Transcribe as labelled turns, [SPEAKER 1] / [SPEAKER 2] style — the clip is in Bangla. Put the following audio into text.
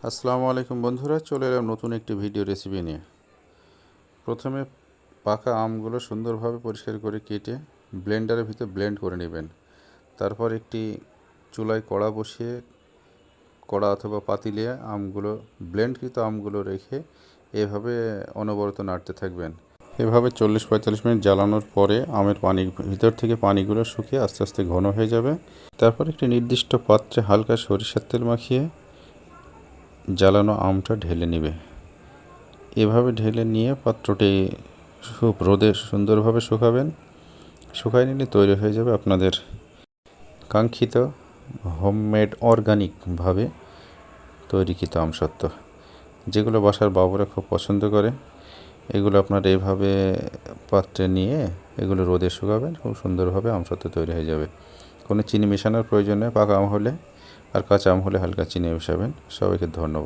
[SPEAKER 1] আসসালামু আলাইকুম বন্ধুরা, চলে এলাম নতুন একটি ভিডিও রেসিপি নিয়ে। প্রথমে পাকা আমগুলো সুন্দরভাবে পরিষ্কার করে কেটে ব্লেন্ডারের ভিতরে ব্লেন্ড করে নেবেন। তারপর একটি চুলায় কড়া বসিয়ে কড়া অথবা পাতিলে ব্লেন্ডকৃত আমগুলো রেখে এভাবে অনবরত নাড়তে থাকবেন। এভাবে 40-45 মিনিট জ্বালানোর পরে আমের ভিতর থেকে পানিগুলো শুকিয়ে আস্তে আস্তে ঘন হয়ে যাবে। তারপর একটি নির্দিষ্ট পাত্রে হালকা সরিষার তেল মাখিয়ে জ্বালানো আমটা ঢেলে নেবে। এভাবে ঢেলে নিয়ে পাত্রটি রোদে সুন্দরভাবে শুকাবেন। শুকায় নিলে তৈরি হয়ে যাবে আপনাদের কাঙ্ক্ষিত হোমমেড অর্গানিকভাবে তৈরিকৃত আমসত্ত্ব, যেগুলো বাসার বাবুরা খুব পছন্দ করে। এগুলো আপনারা এইভাবে পাত্রে নিয়ে এগুলো রোদে শুকাবেন, খুব সুন্দরভাবে আমসত্ত্ব তৈরি হয়ে যাবে। কোনো চিনি মেশানোর প্রয়োজন নেই পাকা আম হলে, আর কাঁচা আম হলে হালকা চিনি মেশাবেন। সবাইকে ধন্যবাদ।